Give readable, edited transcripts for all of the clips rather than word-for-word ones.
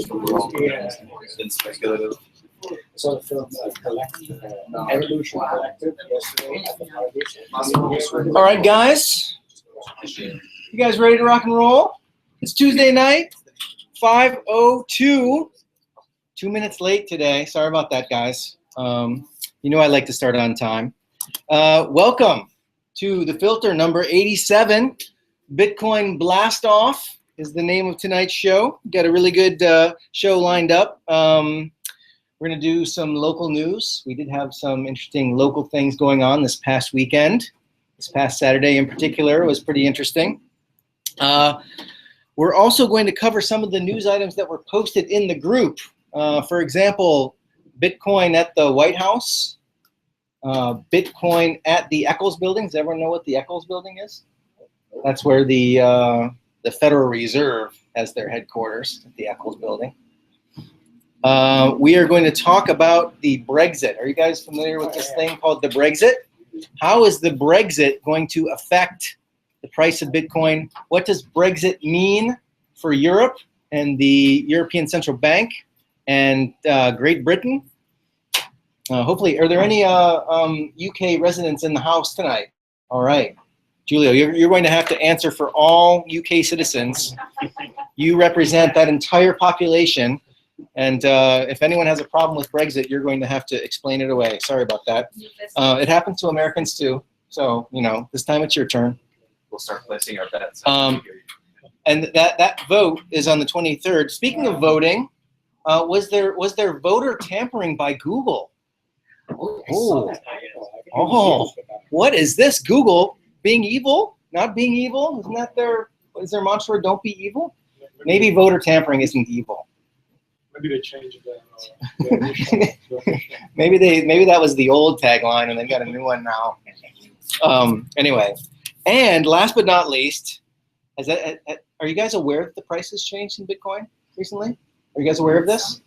Yeah. It's speculative. So the film Evolution Collective yesterday at the Hubud. All right, guys. You guys ready to rock and roll? It's Tuesday night, 5:02. 2 minutes late today. Sorry about that, guys. You know I like to start on time. Welcome to the filter number 87. Bitcoin Blast Off is the name of tonight's show. We've got a really good show lined up. We're going to do some local news. We did have some interesting local things going on this past weekend. This past Saturday in particular was pretty interesting. We're also going to cover some of the news items that were posted in the group. For example, Bitcoin at the White House, Bitcoin at the Eccles building. Does everyone know what the Eccles building is? That's where the Federal Reserve has their headquarters, at the Eccles building. We are going to talk about the Brexit. Are you guys familiar with this thing called the Brexit? How is the Brexit going to affect the price of Bitcoin? What does Brexit mean for Europe and the European Central Bank and Great Britain? Hopefully, are there any UK residents in the house tonight? All right. Julio, you're going to have to answer for all UK citizens. You represent that entire population. And if anyone has a problem with Brexit, you're going to have to explain it away. Sorry about that. It happens to Americans too. So, you know, this time it's your turn. We'll start placing our bets. And that vote is on the 23rd. Speaking of voting, was there voter tampering by Google? Oh, what is this? Google being evil? Not being evil? Isn't that is their mantra? Don't be evil? Maybe voter tampering isn't evil. Maybe they changed that. maybe that was the old tagline and they've got a new one now. Anyway, and last but not least, are you guys aware that the price has changed in Bitcoin recently? Are you guys aware of this?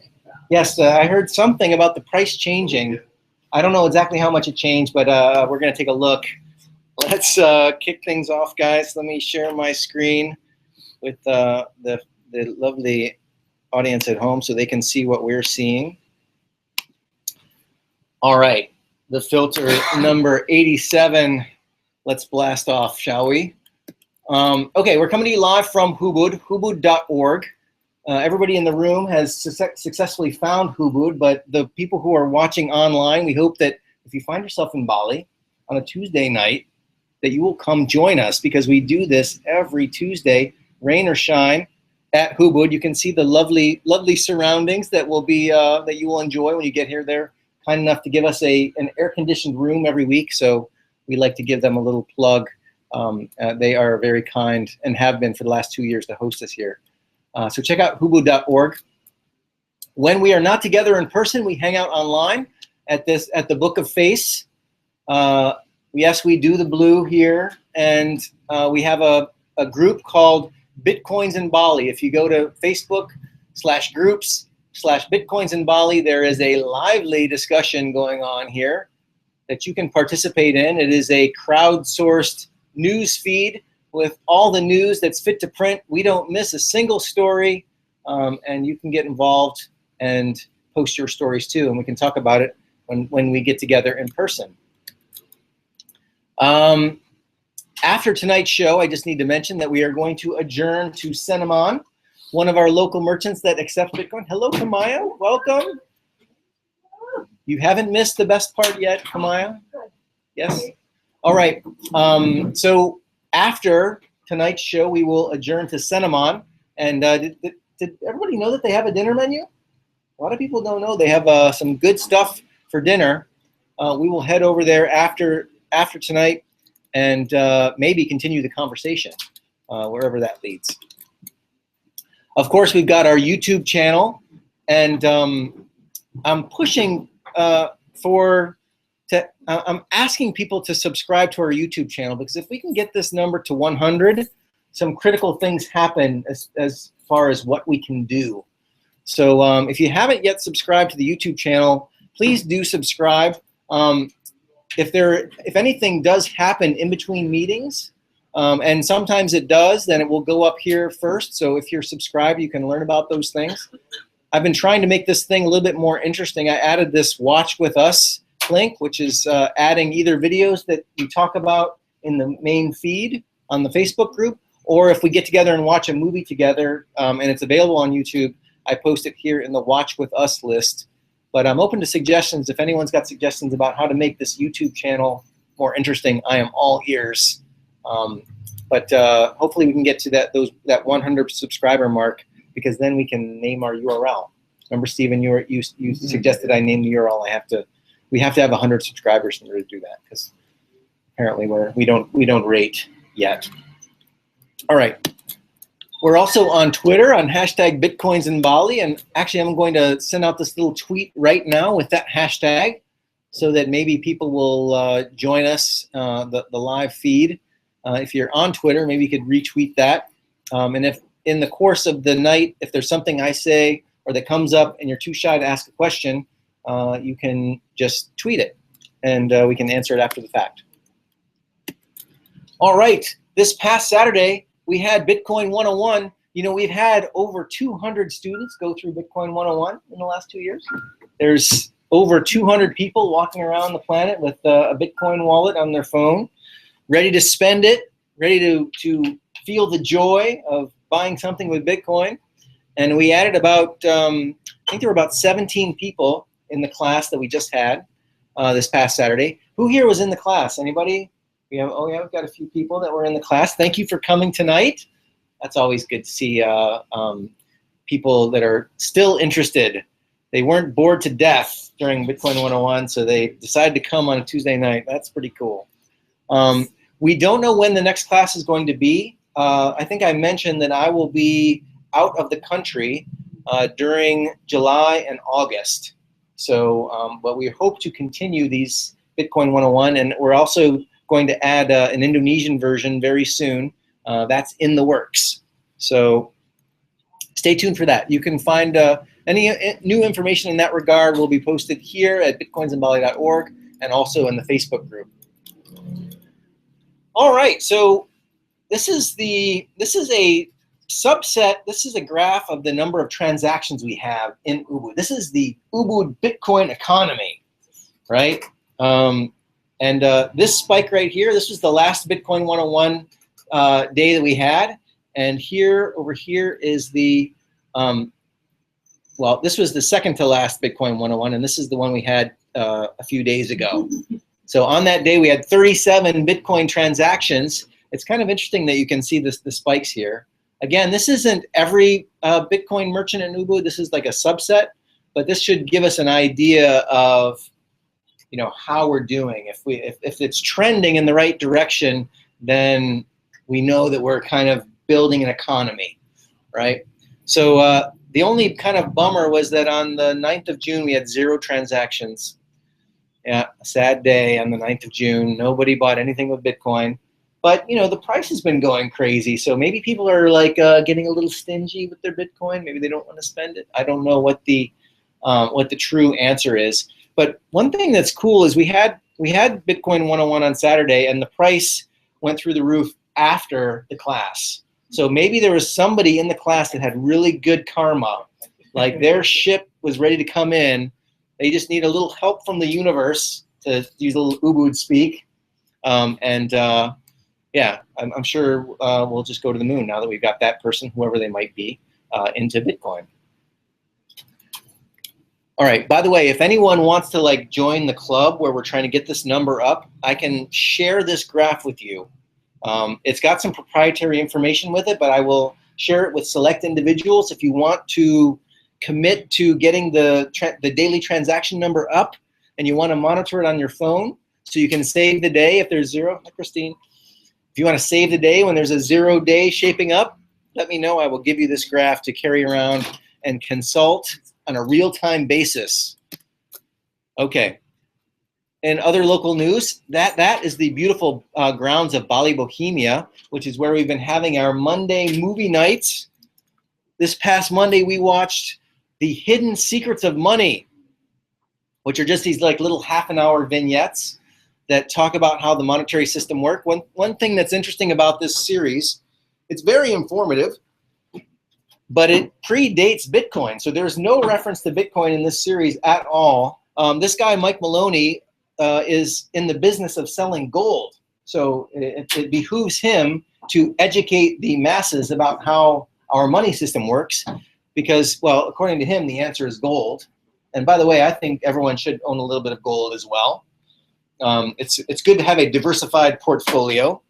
Yes, I heard something about the price changing. I don't know exactly how much it changed, but we're going to take a look. Let's kick things off, guys. Let me share my screen with the lovely audience at home so they can see what we're seeing. All right, the filter number 87. Let's blast off, shall we? Okay, we're coming to you live from Hubud, hubud.org. Everybody in the room has successfully found Hubud, but the people who are watching online, we hope that if you find yourself in Bali on a Tuesday night, that you will come join us because we do this every Tuesday, rain or shine, at Hubud. You can see the lovely surroundings that will be that you will enjoy when you get here. They're kind enough to give us an air-conditioned room every week, so we like to give them a little plug. They are very kind and have been for the last 2 years to host us here. So check out hubud.org. When we are not together in person, we hang out online at the Book of Face. Yes, we do the blue here, and we have a group called Bitcoins in Bali. If you go to Facebook/groups/Bitcoins in Bali, there is a lively discussion going on here that you can participate in. It is a crowdsourced news feed with all the news that's fit to print. We don't miss a single story, and you can get involved and post your stories too, and we can talk about it when we get together in person. After tonight's show, I just need to mention that we are going to adjourn to Cinnamon, one of our local merchants that accepts Bitcoin. Hello, Kamaya. Welcome. You haven't missed the best part yet, Kamaya? Yes? All right. So after tonight's show, we will adjourn to Cinnamon. And did everybody know that they have a dinner menu? A lot of people don't know. They have some good stuff for dinner. We will head over there after tonight and maybe continue the conversation wherever that leads. Of course, we've got our YouTube channel, and I'm pushing I'm asking people to subscribe to our YouTube channel, because if we can get this number to 100, some critical things happen as far as what we can do. So if you haven't yet subscribed to the YouTube channel, please do subscribe. If anything does happen in between meetings, And sometimes it does, then it will go up here first. So if you're subscribed, you can learn about those things. I've been trying to make this thing a little bit more interesting. I added this Watch With Us link, which is adding either videos that we talk about in the main feed on the Facebook group, or if we get together and watch a movie together, and it's available on YouTube, I post it here in the Watch With Us list. But I'm open to suggestions. If anyone's got suggestions about how to make this YouTube channel more interesting, I am all ears. But hopefully we can get to that 100 subscriber mark, because then we can name our URL. Remember, Stephen, you suggested I name the URL. We have to have 100 subscribers in order to do that, because apparently we don't rate yet. All right. We're also on Twitter on hashtag Bitcoins in Bali, and actually I'm going to send out this little tweet right now with that hashtag, so that maybe people will join us the live feed. If you're on Twitter, maybe you could retweet that. And if in the course of the night, if there's something I say or that comes up and you're too shy to ask a question, you can just tweet it, and we can answer it after the fact. All right, this past Saturday, we had Bitcoin 101. You know, we've had over 200 students go through Bitcoin 101 in the last 2 years. There's over 200 people walking around the planet with a Bitcoin wallet on their phone, ready to spend it, ready to feel the joy of buying something with Bitcoin. And we added about, I think there were about 17 people in the class that we just had this past Saturday. Who here was in the class? Anybody? We've got a few people that were in the class. Thank you for coming tonight. That's always good to see people that are still interested. They weren't bored to death during Bitcoin 101, so they decided to come on a Tuesday night. That's pretty cool. We don't know when the next class is going to be. I think I mentioned that I will be out of the country during July and August. So, but we hope to continue these Bitcoin 101, and we're also going to add an Indonesian version very soon. That's in the works. So stay tuned for that. You can find any new information in that regard will be posted here at bitcoinsinbali.org and also in the Facebook group. All right, so this is a subset. This is a graph of the number of transactions we have in Ubud. This is the Ubud Bitcoin economy, right? And this spike right here, this was the last Bitcoin 101 day that we had. And over here is the, well, this was the second to last Bitcoin 101, and this is the one we had a few days ago. So on that day, we had 37 Bitcoin transactions. It's kind of interesting that you can see the spikes here. Again, this isn't every Bitcoin merchant in Ubud. This is like a subset, but this should give us an idea of, you know, how we're doing. If it's trending in the right direction, then we know that we're kind of building an economy, right? So the only kind of bummer was that on the 9th of June, we had 0 transactions. Yeah, a sad day on the 9th of June. Nobody bought anything with Bitcoin. But, you know, the price has been going crazy. So maybe people are like getting a little stingy with their Bitcoin. Maybe they don't want to spend it. I don't know what the true answer is. But one thing that's cool is we had Bitcoin 101 on Saturday, and the price went through the roof after the class. So maybe there was somebody in the class that had really good karma, like their ship was ready to come in. They just need a little help from the universe, to use a little Ubud speak. Yeah, I'm sure we'll just go to the moon now that we've got that person, whoever they might be, into Bitcoin. All right, by the way, if anyone wants to like join the club where we're trying to get this number up, I can share this graph with you. It's got some proprietary information with it, but I will share it with select individuals. If you want to commit to getting the daily transaction number up and you want to monitor it on your phone so you can save the day if there's 0. Hi, Christine. If you want to save the day when there's a 0 day shaping up, let me know. I will give you this graph to carry around and consult on a real-time basis. Okay. In other local news, that is the beautiful grounds of Bali, Bohemia, which is where we've been having our Monday movie nights. This past Monday, we watched The Hidden Secrets of Money, which are just these like little half-an-hour vignettes that talk about how the monetary system works. One thing that's interesting about this series, it's very informative, but it predates Bitcoin. So there's no reference to Bitcoin in this series at all. This guy, Mike Maloney, is in the business of selling gold. So it behooves him to educate the masses about how our money system works because, well, according to him, the answer is gold. And by the way, I think everyone should own a little bit of gold as well. It's good to have a diversified portfolio.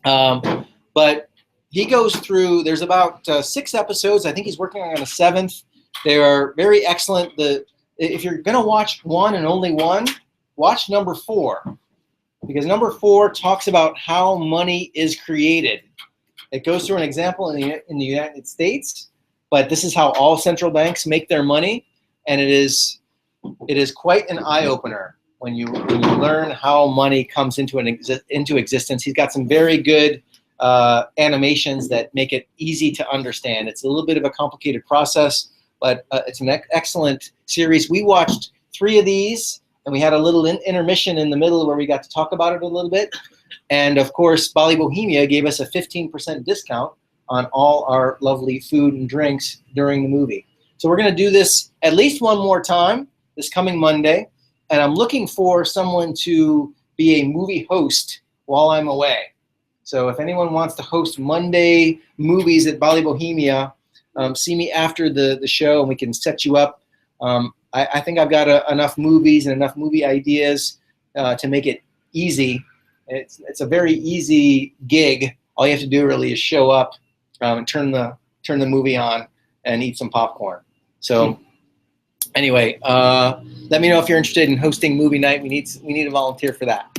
But he goes through, there's about 6 episodes. I think he's working on a 7th. They are very excellent. If you're going to watch one and only one, watch number 4. Because number 4 talks about how money is created. It goes through an example in the United States, but this is how all central banks make their money. And it is quite an eye-opener when you learn how money comes into existence. He's got some very good animations that make it easy to understand. It's a little bit of a complicated process, but it's an excellent series. We watched 3 of these, and we had a little intermission in the middle where we got to talk about it a little bit. And of course, Bali Bohemia gave us a 15% discount on all our lovely food and drinks during the movie. So we're going to do this at least one more time this coming Monday. And I'm looking for someone to be a movie host while I'm away. So if anyone wants to host Monday movies at Bali Bohemia, see me after the show and we can set you up. I think I've got enough movies and enough movie ideas to make it easy. It's a very easy gig. All you have to do really is show up and turn the movie on and eat some popcorn. So anyway, let me know if you're interested in hosting movie night. We need a volunteer for that.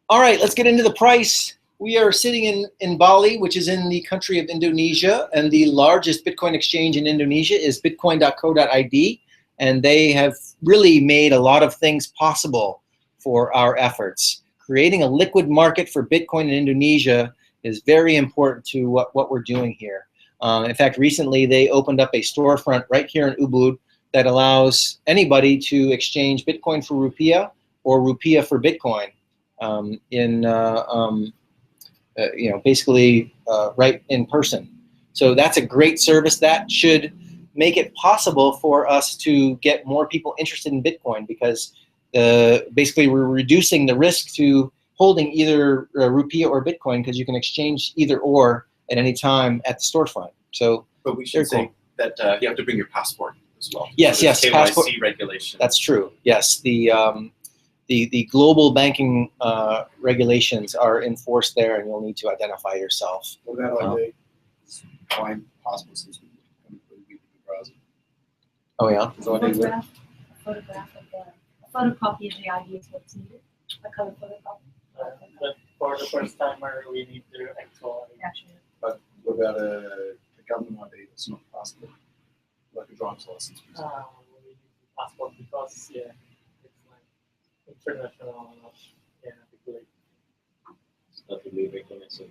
All right, let's get into the price. We are sitting in Bali, which is in the country of Indonesia, and the largest Bitcoin exchange in Indonesia is bitcoin.co.id, and they have really made a lot of things possible for our efforts. Creating a liquid market for Bitcoin in Indonesia is very important to what we're doing here. In fact, recently they opened up a storefront right here in Ubud that allows anybody to exchange Bitcoin for rupiah or rupiah for Bitcoin basically right in person. So that's a great service. That should make it possible for us to get more people interested in Bitcoin because basically we're reducing the risk to holding either rupiah or Bitcoin because you can exchange either or at any time at the storefront. So, but we should say that you have to bring your passport as well. Yes, so yes, KYC passport regulation. That's true. Yes, the global banking regulations are enforced there, and you'll need to identify yourself. What about like find possible systems in the browser? Oh yeah. A photocopy of the ID is what's needed. A color photocopy. But for the first timer, we need the actual. But what about a government ID that's not possible, like a driver's license? We need passport because it's like international. Regulation. It's not really recognition.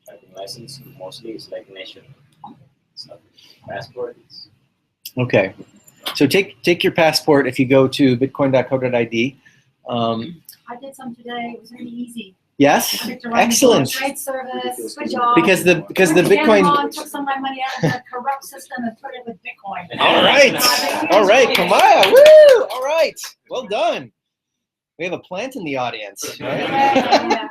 Driving license mostly is like nation. So passport is. Okay. So take your passport if you go to bitcoin.co.id. I did some today. It was really easy. Yes, excellent. Great service. Good job. Because the Bitcoin. Took some of my money out of the corrupt system and put it with Bitcoin. All right, Kamaya. Woo! All right, well done. We have a plant in the audience. Right? Yeah.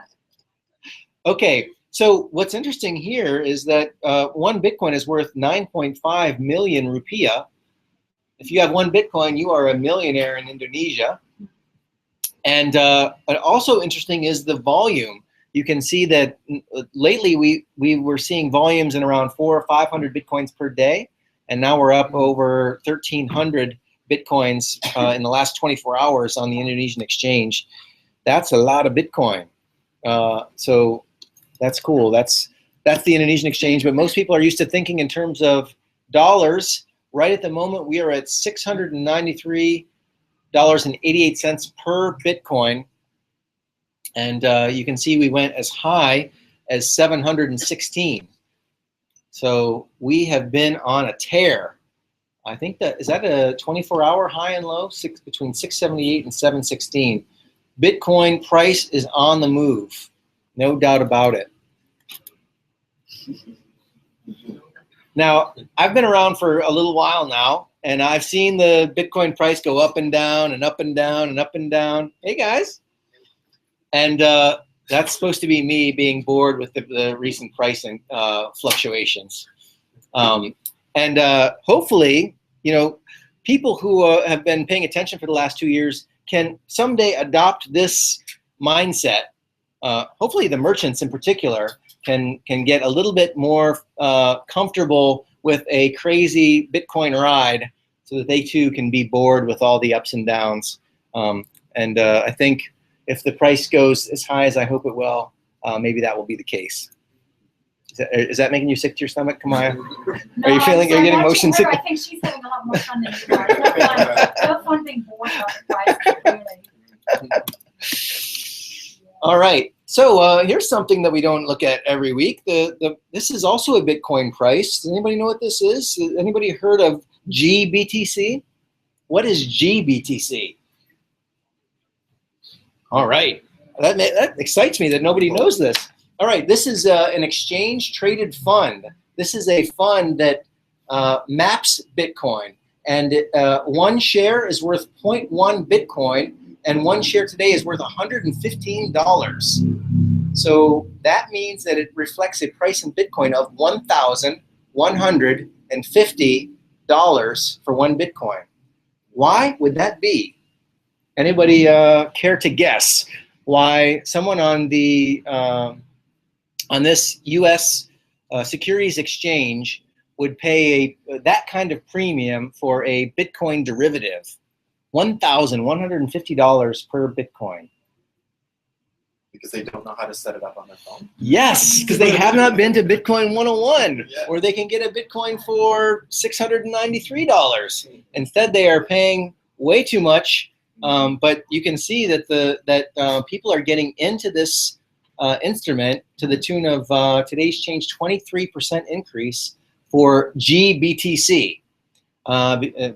Okay, so what's interesting here is that 1 Bitcoin is worth 9.5 million rupiah. If you have 1 Bitcoin, you are a millionaire in Indonesia. And also interesting is the volume. You can see that lately we were seeing volumes in around 400 or 500 Bitcoins per day. And now we're up over 1,300 Bitcoins in the last 24 hours on the Indonesian exchange. That's a lot of Bitcoin. So that's cool. That's the Indonesian exchange. But most people are used to thinking in terms of dollars. Right at the moment, we are at $693.88 per Bitcoin. And you can see we went as high as 716. So we have been on a tear. I think is that a 24-hour high and low? Between 678 and 716. Bitcoin price is on the move. No doubt about it. Now, I've been around for a little while now, and I've seen the Bitcoin price go up and down and up and down and up and down. Hey, guys. And that's supposed to be me being bored with the recent pricing fluctuations. And hopefully, you know, people who have been paying attention for the last 2 years can someday adopt this mindset. Hopefully the merchants in particular can get a little bit more comfortable with a crazy Bitcoin ride so that they too can be bored with all the ups and downs. I think if the price goes as high as I hope it will, maybe that will be the case. Is that making you sick to your stomach, Kamaya? No, Are you feeling? Are you getting motion sick? I think she's having a lot more fun than you are. No fun being bored about the price, really. All right. So here's something that we don't look at every week. This is also a Bitcoin price. Does anybody know what this is? Anybody heard of G Btc? What is G Btc? All right. That excites me that nobody knows this. All right. This is an exchange-traded fund. This is a fund that maps Bitcoin. And one share is worth 0.1 Bitcoin. And one share today is worth $115. So that means that it reflects a price in Bitcoin of $1,150 for one Bitcoin. Why would that be? Anybody care to guess why someone on the on this U.S. Securities exchange would pay that kind of premium for a Bitcoin derivative? $1,150 per Bitcoin. Because they don't know how to set it up on their phone. Yes, because they have not been to Bitcoin 101, Yeah. where they can get a Bitcoin for $693. Instead, they are paying way too much. But you can see that people are getting into this instrument to the tune of today's change 23% increase for G Btc.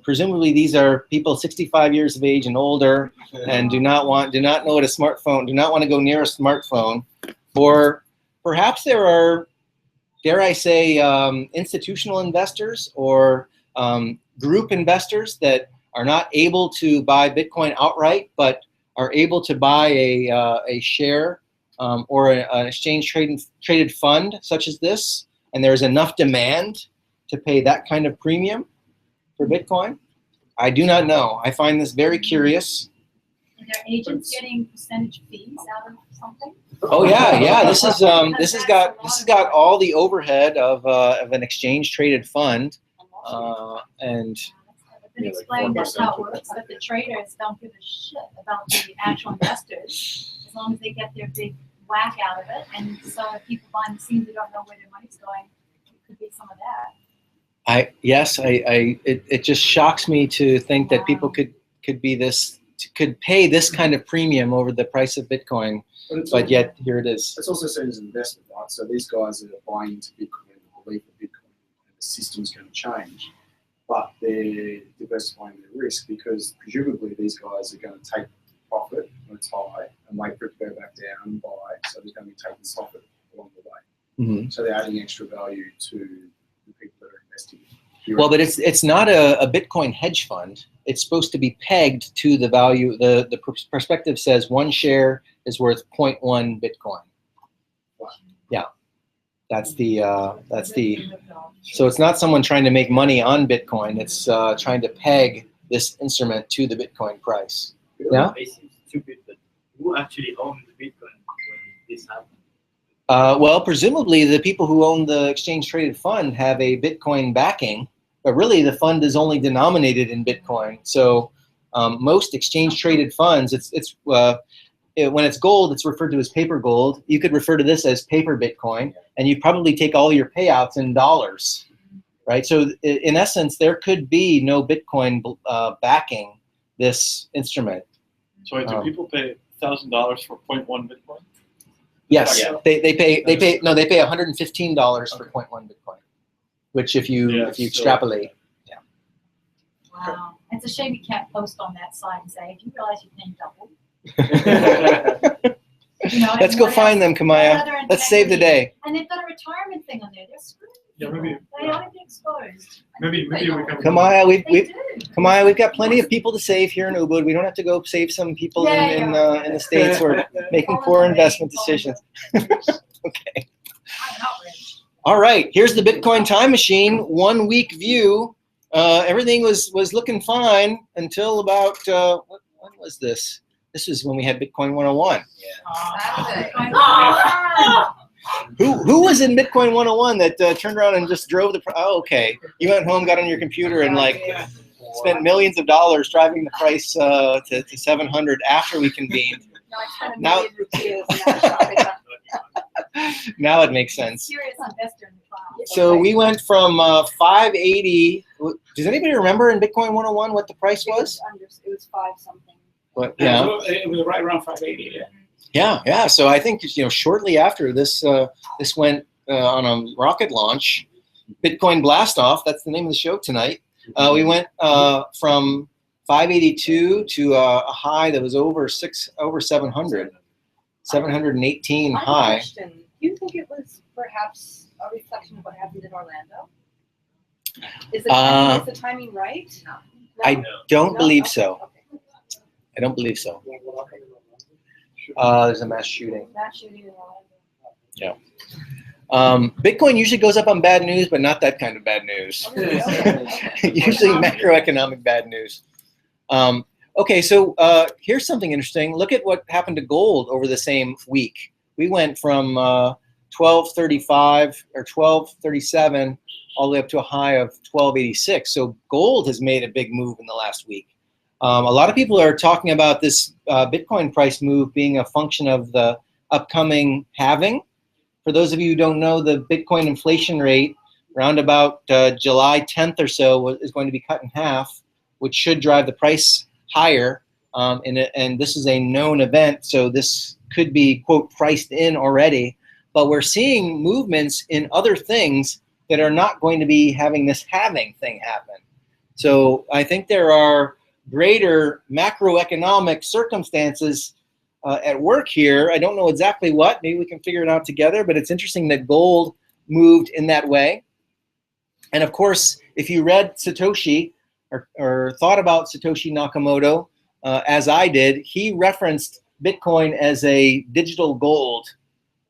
Presumably these are people 65 years of age and older and do not know what a smartphone, do not want to go near a smartphone. Or perhaps there are, dare I say, institutional investors or group investors that are not able to buy Bitcoin outright, but are able to buy a share or an exchange traded fund such as this, and there's enough demand to pay that kind of premium for Bitcoin? I do not know. I find this very curious. Are there agents getting percentage fees out of something? Oh yeah. This has got all the overhead of an exchange traded fund, and It's been explained that's how it works, but the traders don't give a shit about the actual investors as long as they get their big whack out of it. And so if people behind the scenes who don't know where their money's going, it could be some of that. It just shocks me to think that people could pay this kind of premium over the price of Bitcoin, but yet here it is. It's also seen as an investment, right? So these guys are buying into Bitcoin and believe that Bitcoin and the system's going to change, but they're diversifying their risk because presumably these guys are going to take profit when it's high and wait for it to go back down and buy. So they're going to be taking profit along the way. Mm-hmm. So they're adding extra value to the people that are investing. Well, but it's not a Bitcoin hedge fund. It's supposed to be pegged to the value. The perspective says one share is worth 0.1 Bitcoin. Yeah, that's the. So it's not someone trying to make money on Bitcoin. It's trying to peg this instrument to the Bitcoin price. Yeah. It seems stupid, but who actually owns the Bitcoin when this happened? Well, presumably the people who own the exchange traded fund have a Bitcoin backing, but really the fund is only denominated in Bitcoin. So most exchange traded funds, when it's gold, it's referred to as paper gold. You could refer to this as paper Bitcoin, and you probably take all your payouts in dollars, right? So in essence, there could be no Bitcoin backing this instrument. So wait, do people pay $1,000 for 0.1 Bitcoin? Yes, Yeah. they pay $115 for 0.1 Bitcoin, which if you extrapolate, Wow. It's a shame you can't post on that side and say, if you realize you're paying double, You know, Let's and go what find else- them, what Kamaya. other Let's save the integrity? day. And they've got a retirement thing on there. They're screwed. Yeah, maybe- They ought to be exposed. Maybe we can. Kamaya, They do. Kamaya, we've got plenty of people to save here in Ubud. We don't have to go save some people in the States who are making poor investment decisions. Okay. I'm outraged. All right, here's the Bitcoin time machine, 1 week view. Everything was looking fine until about, when was this? This was when we had Bitcoin 101. Who was in Bitcoin 101 that turned around and just drove the, oh, okay. You went home, got on your computer and like spent millions of dollars driving the price to 700 after we convened. Now, now it makes sense. Serious investor in the cloud. So we went from 580. Does anybody remember in Bitcoin 101 what the price was? It was 5 something. What, yeah. It was right around 580. Yeah. So I think shortly after this, this went on a rocket launch. Bitcoin blast off. That's the name of the show tonight. We went from 582 to a high that was over 700, 718 high. Question. Do you think it was perhaps a reflection of what happened in Orlando? Is the timing right? No. I don't No? believe Okay, so. okay. I don't believe so. There's a mass shooting. Mass shooting in Orlando. Bitcoin usually goes up on bad news, but not that kind of bad news. Usually macroeconomic bad news. Okay, so here's something interesting. Look at what happened to gold over the same week. We went from 1235 or 1237 all the way up to a high of 1286. So gold has made a big move in the last week. A lot of people are talking about this Bitcoin price move being a function of the upcoming halving. For those of you who don't know, the Bitcoin inflation rate around about July 10th or so is going to be cut in half, which should drive the price higher. And this is a known event, so this could be, quote, priced in already. But we're seeing movements in other things that are not going to be having this halving thing happen. So I think there are greater macroeconomic circumstances at work here. I don't know exactly what. Maybe we can figure it out together, but it's interesting that gold moved in that way. And of course, if you read Satoshi or thought about Satoshi Nakamoto, as I did, he referenced Bitcoin as a digital gold.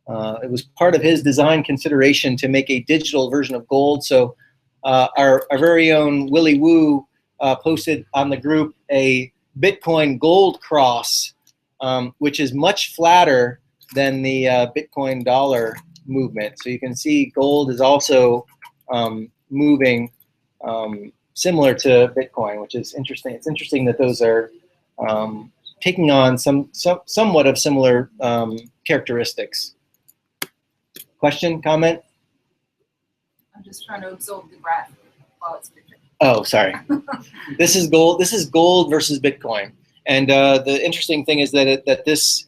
It was part of his design consideration to make a digital version of gold. So our very own Willy Woo posted on the group a Bitcoin gold cross, which is much flatter than the Bitcoin dollar movement. So you can see gold is also moving similar to Bitcoin, which is interesting. It's interesting that those are taking on somewhat of similar characteristics. Question, comment? I'm just trying to absorb the graph while it's pictured. Oh, sorry. This is gold. This is gold versus Bitcoin. And the interesting thing is that this,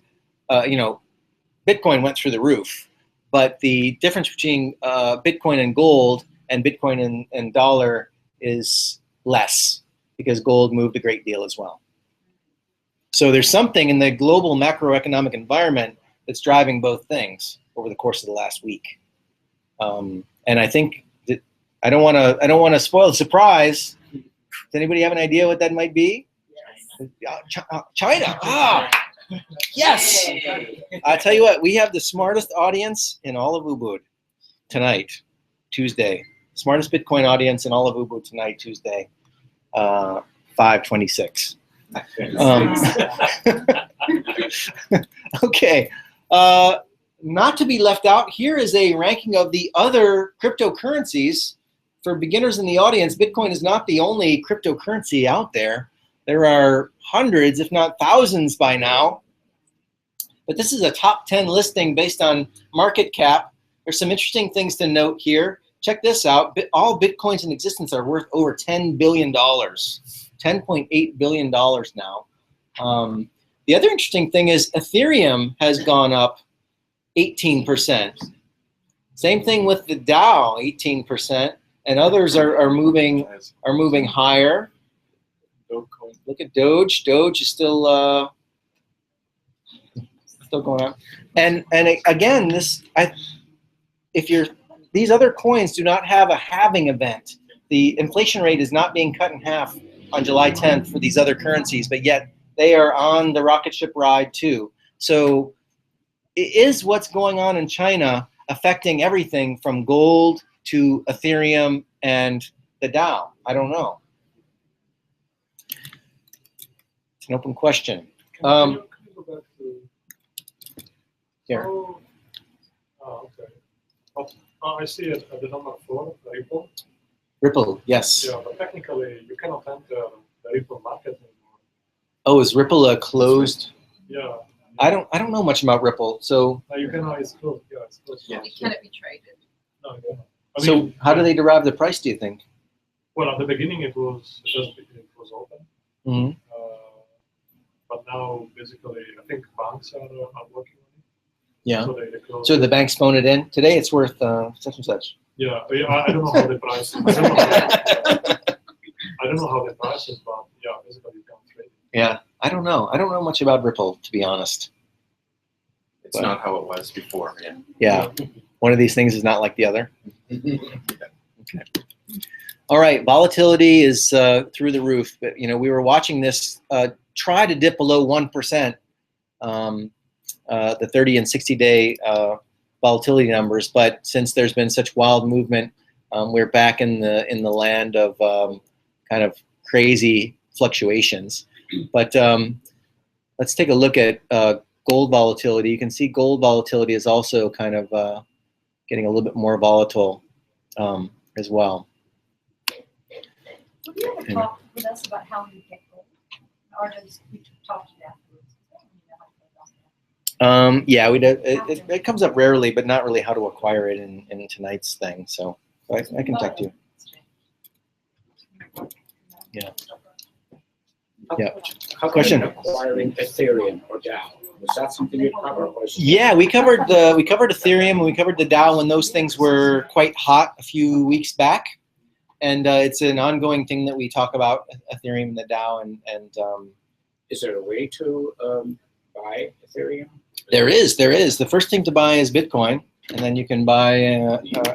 Bitcoin went through the roof, but the difference between Bitcoin and gold and Bitcoin and dollar is less because gold moved a great deal as well. So there's something in the global macroeconomic environment that's driving both things over the course of the last week. And I think that I don't want to spoil the surprise. Does anybody have an idea what that might be? China. Ah, yes. I tell you what, we have the smartest audience in all of Ubud tonight, Tuesday. Smartest Bitcoin audience in all of Ubud tonight, Tuesday, 5/26. Okay. Not to be left out, here is a ranking of the other cryptocurrencies. For beginners in the audience, Bitcoin is not the only cryptocurrency out there. There are hundreds, if not thousands by now. But this is a top 10 listing based on market cap. There's some interesting things to note here. Check this out. All Bitcoins in existence are worth over $10 billion, $10.8 billion now. The other interesting thing is Ethereum has gone up 18%. Same thing with the Dow, 18%, and others are moving higher. Look at Doge. Doge is still still going on. And again, these other coins do not have a halving event. The inflation rate is not being cut in half on July 10th for these other currencies, but yet they are on the rocket ship ride too. So is what's going on in China affecting everything from gold to Ethereum and the Dow? I don't know. It's an open question. Can you go back to Here. Oh, okay. I see it at the number 4, the Ripple. Ripple, yes. Yeah, but technically you cannot enter the Ripple market anymore. Oh, is Ripple closed? Yeah. I don't know much about Ripple, so You cannot. It's closed. Yeah, it's closed. Yeah. It cannot be traded. No, you cannot. how do they derive the price? Do you think? Well, at the beginning it was open. Mm-hmm. But now basically I think banks are working on it. Yeah. So they close. So the banks phone it in. Today it's worth such and such. Yeah, I don't know how the price is. I don't know how the price is, but yeah, basically you can trade it. Yeah, I don't know. I don't know much about Ripple, to be honest. It's not how it was before. Yeah. Yeah, one of these things is not like the other. Okay. All right, volatility is through the roof. But we were watching this try to dip below 1%. The 30 and 60-day volatility numbers, but since there's been such wild movement, we're back in the land of kind of crazy fluctuations. But let's take a look at gold volatility. You can see gold volatility is also kind of getting a little bit more volatile as well. Would you ever talk with us about how you get gold? Or does we talk to you afterwards? Yeah, we do. It comes up rarely, but not really how to acquire it in tonight's thing. So I can text you. Yeah. Yeah. How Question. acquiring Ethereum or DAO? Was that something you covered? Yeah, we covered Ethereum and we covered the Dow when those things were quite hot a few weeks back, and it's an ongoing thing that we talk about Ethereum and the Dow and Is there a way to buy Ethereum? There is. The first thing to buy is Bitcoin, and then you can buy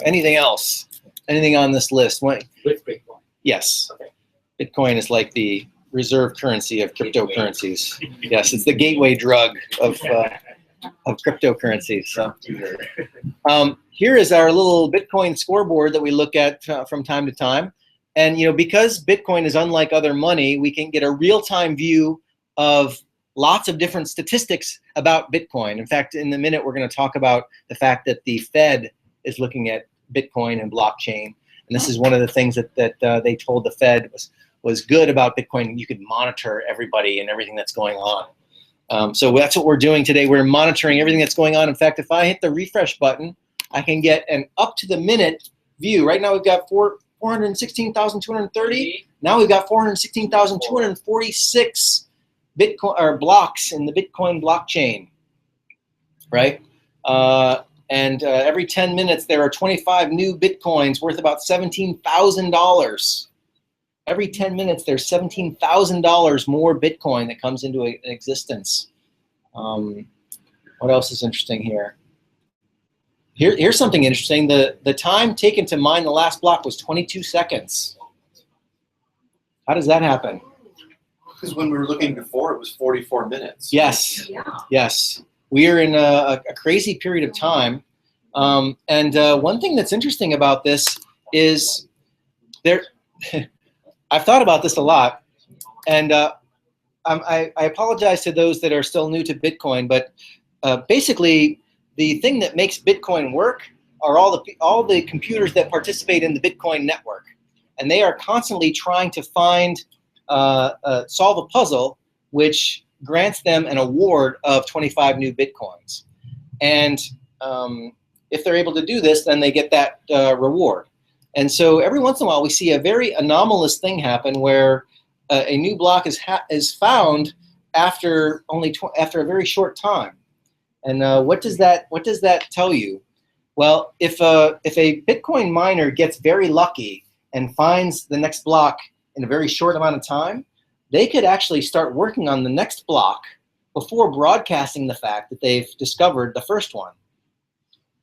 anything else, anything on this list. With Bitcoin? Yes. Okay. Bitcoin is like the reserve currency of cryptocurrencies. Yes, it's the gateway drug of cryptocurrencies. So, here is our little Bitcoin scoreboard that we look at from time to time. And because Bitcoin is unlike other money, we can get a real-time view of lots of different statistics about Bitcoin. In fact, in a minute, we're going to talk about the fact that the Fed is looking at Bitcoin and blockchain. And this is one of the things that they told the Fed was good about Bitcoin. You could monitor everybody and everything that's going on. So that's what we're doing today. We're monitoring everything that's going on. In fact, if I hit the refresh button, I can get an up-to-the-minute view. Right now, we've got 416,230. Now we've got 416,246 Bitcoin or blocks in the Bitcoin blockchain, right? And every 10 minutes there are 25 new Bitcoins worth about $17,000. Every 10 minutes there's $17,000 more Bitcoin that comes into existence. What else is interesting here? Here's something interesting. The time taken to mine the last block was 22 seconds. How does that happen? Because when we were looking before, it was 44 minutes. Yes. Yeah. Yes. We are in a crazy period of time. And one thing that's interesting about this is I've thought about this a lot. And I apologize to those that are still new to Bitcoin, but basically the thing that makes Bitcoin work are all the computers that participate in the Bitcoin network. And they are constantly trying to solve a puzzle which grants them an award of 25 new Bitcoins. And if they're able to do this, then they get that reward. And so every once in a while, we see a very anomalous thing happen where a new block is found after after a very short time. And what does that tell you? Well, if a Bitcoin miner gets very lucky and finds the next block in a very short amount of time, they could actually start working on the next block before broadcasting the fact that they've discovered the first one.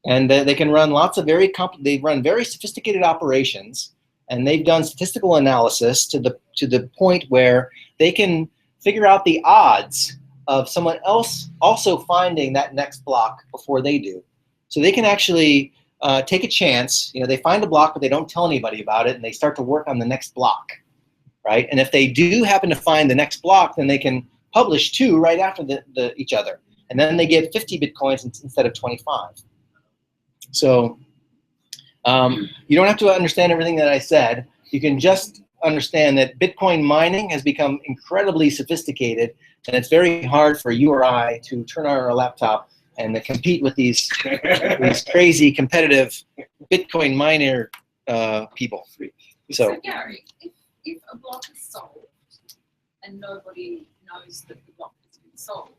And they can run lots of they run very sophisticated operations, and they've done statistical analysis to the point where they can figure out the odds of someone else also finding that next block before they do. So they can actually take a chance. You know, they find a block, but they don't tell anybody about it, and they start to work on the next block, right? And if they do happen to find the next block, then they can publish 2 right after each other, and then they get 50 Bitcoins instead of 25. So you don't have to understand everything that I said. You can just understand that Bitcoin mining has become incredibly sophisticated, and it's very hard for you or I to turn on our laptop and to compete with these crazy competitive Bitcoin miner people. So Gary, if a block is solved and nobody knows that the block has been solved,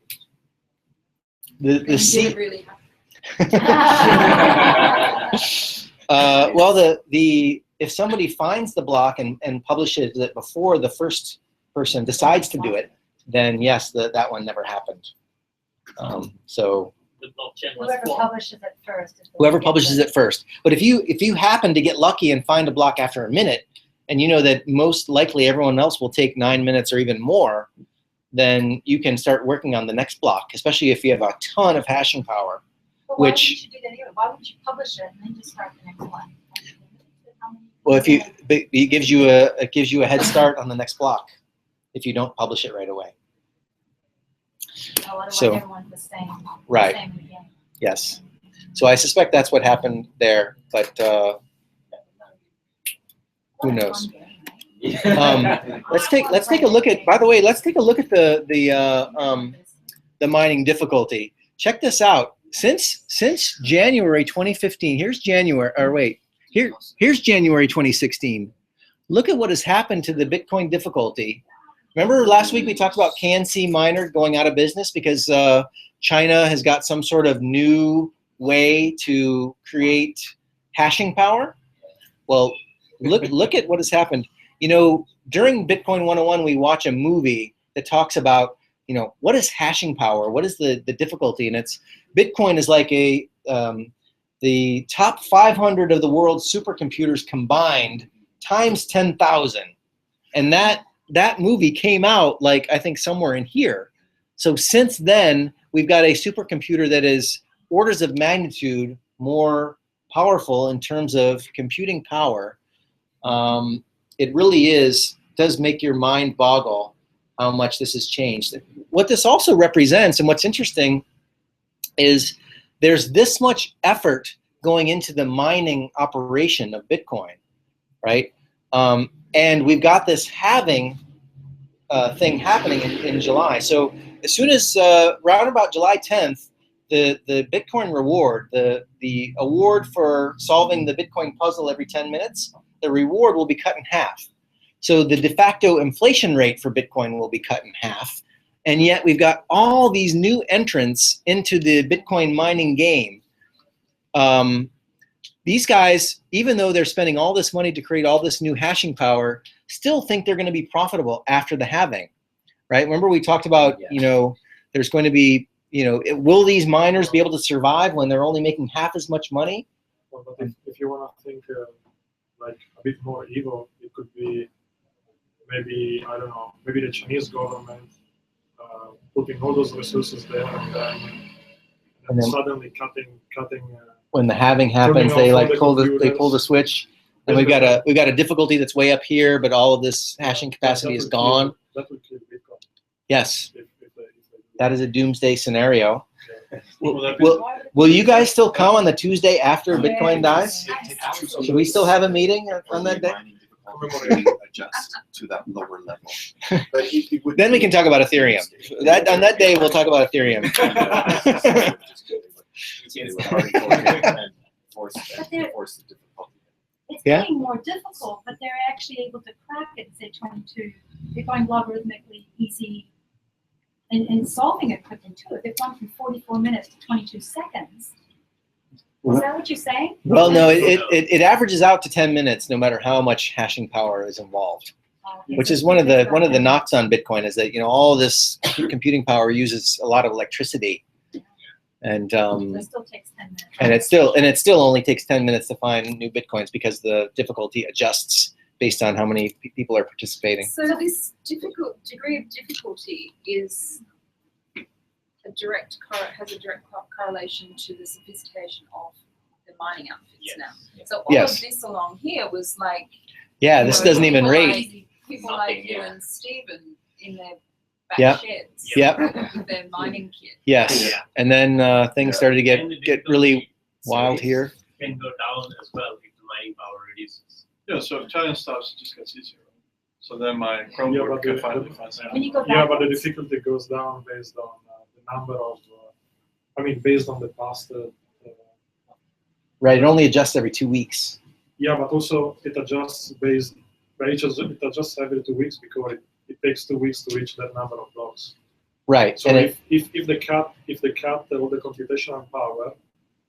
the did C it really happen? well, if somebody finds the block and publishes it before the first person decides to do it, then yes, that one never happened. So Whoever publishes it first. Is the whoever one that publishes gets it first. But if you happen to get lucky and find a block after a minute, and you know that most likely everyone else will take 9 minutes or even more, then you can start working on the next block, especially if you have a ton of hashing power. But why Which- wouldn't you do that anyway? Why wouldn't you publish it and then just start the next one? Well, it gives you a head start on the next block if you don't publish it right away. Otherwise So- everyone's the same. Right. Same again. Yes. So I suspect that's what happened there, but who knows? Let's take a look at. By the way, let's take a look at the mining difficulty. Check this out. Since January 2015, here's January 2016. Look at what has happened to the Bitcoin difficulty. Remember last week we talked about KNC Miner going out of business because China has got some sort of new way to create hashing power? Well, look at what has happened. You know, during Bitcoin 101, we watch a movie that talks about, you know, what is hashing power? What is the difficulty? And it's Bitcoin is like the top 500 of the world's supercomputers combined times 10,000. And that movie came out like, I think, somewhere in here. So since then, we've got a supercomputer that is orders of magnitude more powerful in terms of computing power. It really does make your mind boggle how much this has changed. What this also represents, and what's interesting, is there's this much effort going into the mining operation of Bitcoin, right? And we've got this halving thing happening in July. So as soon as around about July 10th, the Bitcoin reward, the award for solving the Bitcoin puzzle every 10 minutes, the reward will be cut in half. So the de facto inflation rate for Bitcoin will be cut in half. And yet we've got all these new entrants into the Bitcoin mining game. These guys, even though they're spending all this money to create all this new hashing power, still think they're going to be profitable after the halving, right? Remember we talked about, you know, there's going to be, you know, will these miners be able to survive when they're only making half as much money? Well, but if you want to think like a bit more evil, it could be maybe, I don't know, maybe the Chinese government putting all those resources there and then suddenly cutting. When the halving happens, they like pull the switch, and we've got a difficulty that's way up here, but all of this hashing capacity is gone. That would kill Bitcoin. Yes, If they that is a doomsday scenario. Yeah. Will you guys still come on the Tuesday after Bitcoin dies? Should we still have a meeting on that day? Adjust to that lower level. But it would Then we can talk about Ethereum. On that day, we'll talk about Ethereum. It's Yeah. getting more difficult, but they're actually able to crack it in, say, 22. They're going logarithmically easy and solving it quickly, too. They've gone from 44 minutes to 22 seconds. Is that what you're saying? Well, no, it averages out to 10 minutes, no matter how much hashing power is involved. which is one of the knocks on Bitcoin is that all this computing power uses a lot of electricity, and It still takes 10 minutes. and it still only takes 10 minutes to find new Bitcoins because the difficulty adjusts based on how many people are participating. So this degree of difficulty is has a direct correlation to the sophistication of the mining outfits now. So all of this along here was like This doesn't even rate. People like you and Stephen in their back Yep. sheds Yep. with their mining kit. Yes, and then things started to get really wild here. Can go down as well if the mining power reduces. Yeah, so if China stops, it just gets easier. So then my Chromebook can finally find out. When you go Yeah, but the backwards. difficulty goes down based on the number of, based on the past. Right, it only adjusts every 2 weeks. Yeah, but also it adjusts it adjusts every 2 weeks because it takes 2 weeks to reach that number of blocks. Right, So and if they cut all the computational power,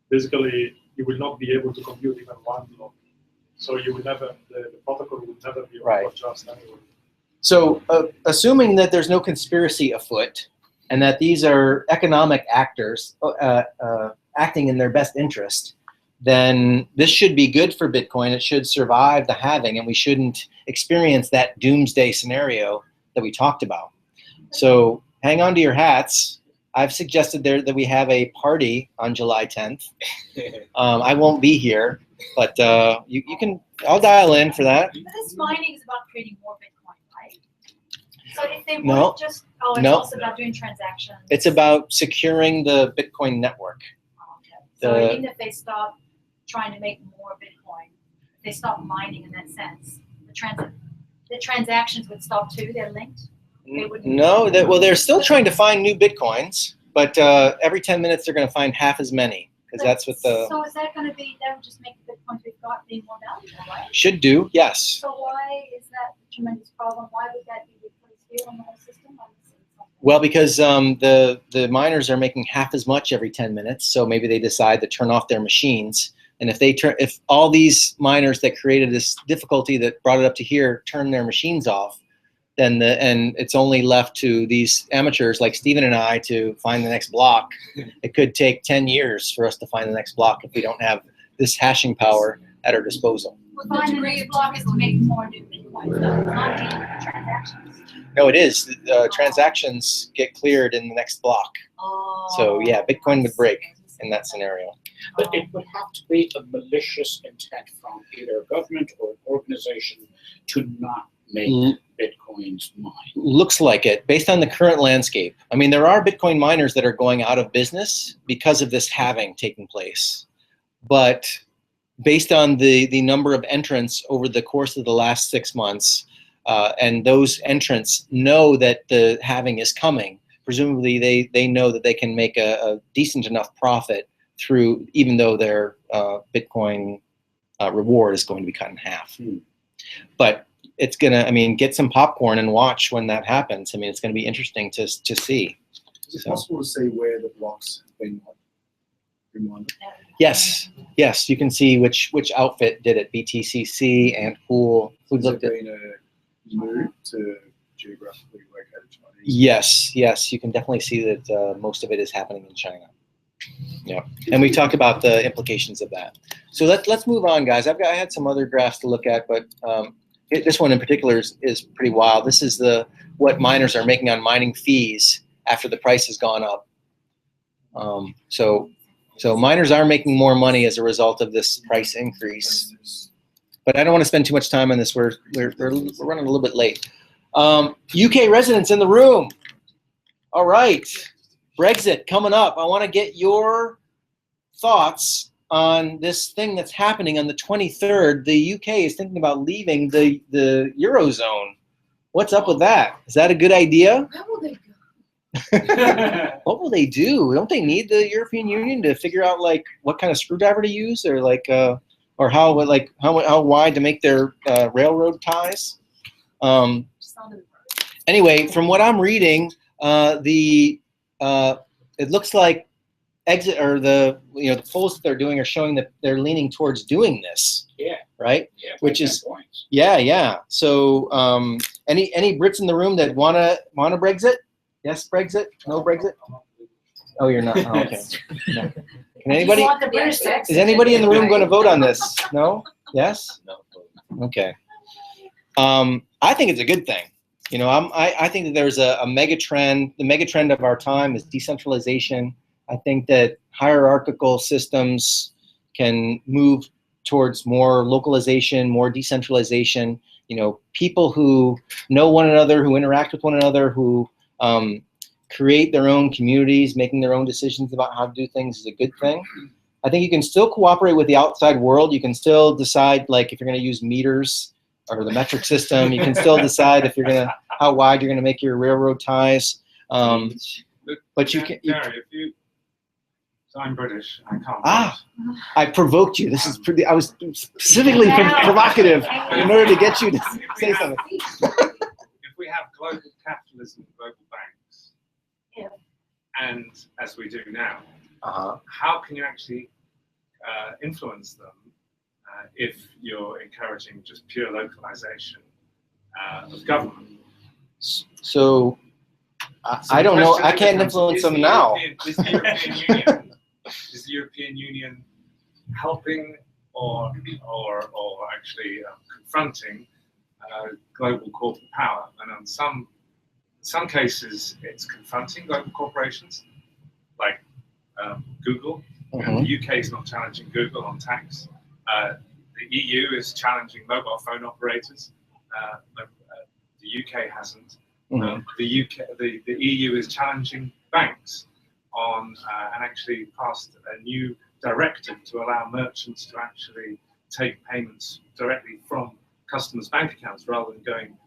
basically you will not be able to compute even one block. So you will never the protocol will never be able Right. to adjust anyway. So, assuming that there's no conspiracy afoot, and that these are economic actors acting in their best interest, then this should be good for Bitcoin. It should survive the halving, and we shouldn't experience that doomsday scenario that we talked about. So, hang on to your hats. I've suggested that we have a party on July 10th. I won't be here, but you can. I'll dial in for that. But this mining is about creating more Bitcoin, right? So if they No. want just, it's No. also about doing transactions. It's about securing the Bitcoin network. So the- even if they stop trying to make more Bitcoin, if they stop mining in that sense, the transactions would stop too. They're linked. They wouldn't. No, they're still trying to find new Bitcoins, but every 10 minutes they're going to find half as many because that's what the So is that going to be? That would just make the Bitcoins we've got be more valuable, right? should do. Yes. So why is that a tremendous problem? Why would that be replaced here on the whole system? I'm missing something. Well, because the miners are making half as much every 10 minutes, so maybe they decide to turn off their machines. And if all these miners that created this difficulty that brought it up to here turn their machines off, then it's only left to these amateurs like Stephen and I to find the next block. It could take 10 years for us to find the next block if we don't have this hashing power at our disposal. Well, the degree of block is to make more new Bitcoins, though. It's not the transactions. No, it is. Transactions get cleared in the next block. So yeah, Bitcoin would break in that scenario. But it would have to be a malicious intent from either a government or an organization to not make Bitcoins mine. Looks like it, based on the current landscape. I mean, there are Bitcoin miners that are going out of business because of this halving taking place. But based on the number of entrants over the course of the last 6 months, and those entrants know that the halving is coming, presumably they know that they can make a decent enough profit through, even though their Bitcoin reward is going to be cut in half. But it's gonna, get some popcorn and watch when that happens. It's gonna be interesting to see. Is it possible to see where the blocks have been mined? Yes, you can see which outfit did it. BTCC and Pool. Who Has there looked at? been a move to geographically located Chinese? Yes, you can definitely see that most of it is happening in China. Yeah, and we talked about the implications of that. So let's move on, guys. I had some other graphs to look at, but this one in particular is pretty wild. This is what miners are making on mining fees after the price has gone up. So miners are making more money as a result of this price increase. But I don't want to spend too much time on this. We're running a little bit late. UK residents in the room. All right, Brexit coming up. I want to get your thoughts on this thing that's happening on the 23rd. The UK is thinking about leaving the Eurozone. What's up with that? Is that a good idea? Where will they go? What will they do? Don't they need the European Union to figure out what kind of screwdriver to use, or how wide to make their railroad ties? Anyway, from what I'm reading, it looks like the polls that they're doing are showing that they're leaning towards doing this. Yeah. Right. Yeah. Which is points. yeah. So Any Brits in the room that wanna Brexit? Yes, Brexit. No Brexit. Oh, you're not. Oh, okay. No. Can anybody? You want the British sex? Is anybody in the room going to vote on this? No. Yes. No. Okay. I think it's a good thing. You know, I think that there's a mega trend. The mega trend of our time is decentralization. I think that hierarchical systems can move towards more localization, more decentralization. You know, people who know one another, who interact with one another, who create their own communities, making their own decisions about how to do things is a good thing. I think you can still cooperate with the outside world. You can still decide, like, if you're going to use meters or the metric system. You can still decide if you're going to, how wide you're going to make your railroad ties. But you can. Gary, if you, so I'm British. I can't. I provoked you. This is pretty. I was specifically provocative in order to get you to say something. If we have global capitalism, global banks, and as we do now, how can you actually influence them if you're encouraging just pure localization of government? So I don't know. I can't influence them now. Is the European Union helping or actually confronting global corporate power? And in some cases, it's confronting global corporations, like Google. And the UK is not challenging Google on tax. The EU is challenging mobile phone operators. The UK hasn't. The EU is challenging banks on and actually passed a new directive to allow merchants to actually take payments directly from customers' bank accounts rather than going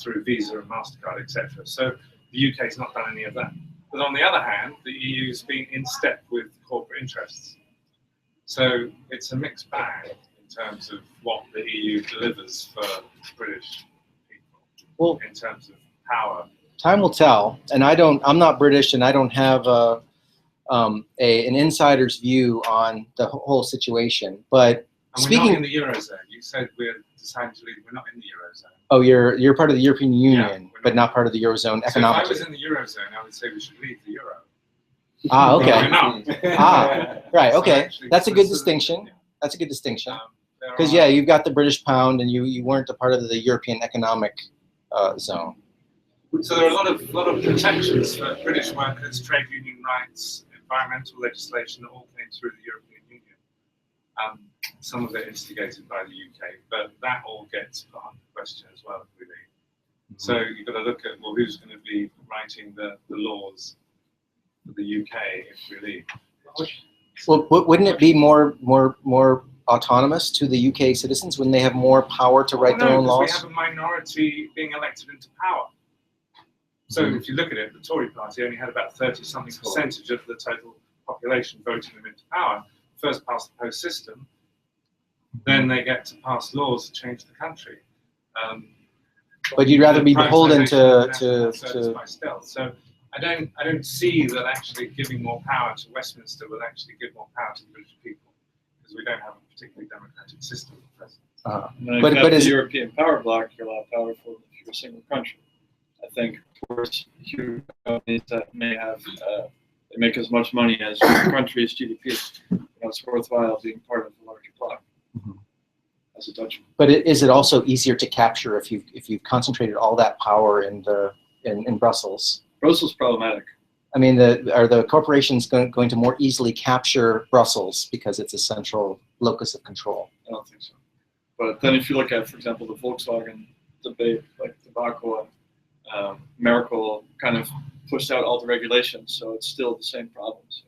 through Visa and MasterCard, etc. So the UK has not done any of that. But on the other hand, the EU has been in step with corporate interests. So it's a mixed bag in terms of what the EU delivers for British people in terms of power. Time will tell, and I'm not British, and I don't have an insider's view on the whole situation. But and we're not in the Eurozone. You said we're deciding to leave. We're not in the Eurozone. Oh, you're part of the European Union, but not part of the Eurozone economically. So if I was in the Eurozone, I would say we should leave the euro. Okay. Right. Okay. That's a good distinction. That's a good distinction. Because you've got the British pound, and you weren't a part of the European economic zone. So there are a lot of protections for British workers, trade union rights, environmental legislation that all came through the European Union. Some of it instigated by the UK, but that all gets put under question as well, I believe. So you've got to look at, well, who's going to be writing the laws for the UK if we leave? Well, wouldn't it be more autonomous to the UK citizens when they have more power to write their own laws? We have a minority being elected into power. So if you look at it, the Tory party only had about 30-something percentage of the total population voting them into power. First past the post system, then they get to pass laws to change the country. But you'd rather be beholden to by stealth. So I don't see that actually giving more power to Westminster will actually give more power to the British people, because we don't have a particularly democratic system at present. But as the European power bloc, you allow power for a single country. I think towards huge companies that may have they make as much money as the country's GDP. It's worthwhile being part of a larger bloc as a Dutchman. But is it also easier to capture if you've concentrated all that power in Brussels? Brussels is problematic. I mean, are the corporations going to more easily capture Brussels because it's a central locus of control? I don't think so. But then if you look at, for example, the Volkswagen debate, like debacle, Merkel kind of pushed out all the regulations, so it's still the same problems.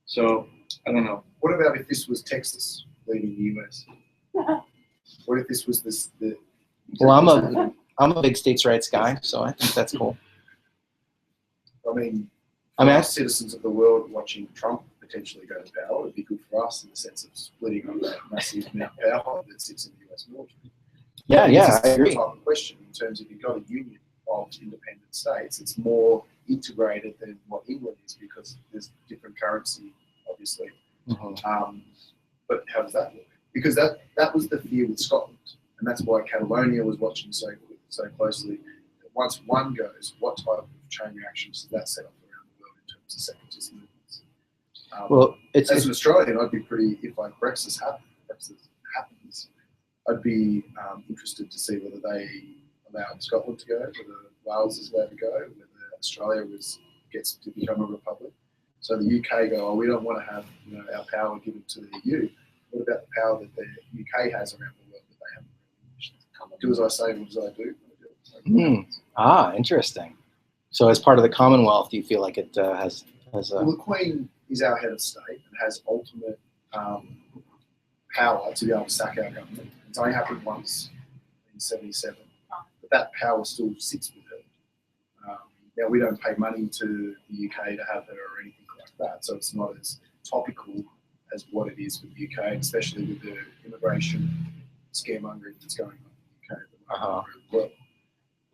So I don't know. What about if this was Texas leading the US? What if this was the? Well, I'm a big states' rights guy, so I think that's cool. I mean, us citizens of the world watching Trump potentially go to power would be good for us in the sense of splitting up that massive amount of power that sits in the US military. Yeah, I agree. It's a type of question in terms of you've got a union of independent states. It's more integrated than what England is because there's different currency, obviously. But how does that work? Because that was the fear with Scotland, and that's why Catalonia was watching so so closely. Once one goes, what type of chain reactions does that set up around the world in terms of separatist movements? Well, as an Australian, I'd be pretty, if like Brexit happens, I'd be interested to see whether they allow Scotland to go, whether Wales is allowed to go, whether Australia gets to become a republic. So the UK go, oh, we don't want to have our power given to the EU. What about the power that the UK has around the world that they haven't? Do as I say, do as I do. Interesting. So as part of the Commonwealth, do you feel like it has a... Well, the Queen is our head of state and has ultimate power to be able to sack our government. It's only happened once in 1977, but that power still sits with her. Now, we don't pay money to the UK to have her or anything like that, so it's not as topical as what it is with the UK, especially with the immigration scaremongering that's going on in the UK at the moment. Well,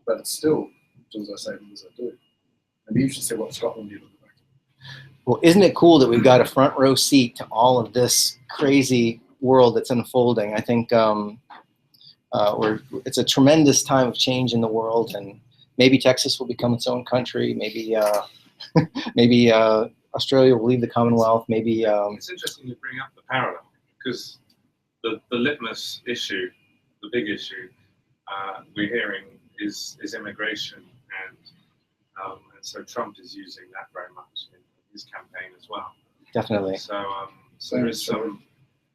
but it's still, do as I say, do as I do. I'd be interested to see what Scotland did on the back. Well, isn't it cool that we've got a front row seat to all of this crazy world that's unfolding? I think it's a tremendous time of change in the world, and maybe Texas will become its own country. Maybe maybe Australia will leave the Commonwealth. Maybe it's interesting you bring up the parallel, because the litmus issue, the big issue we're hearing is immigration, and so Trump is using that very much in his campaign as well. Definitely. So there is some.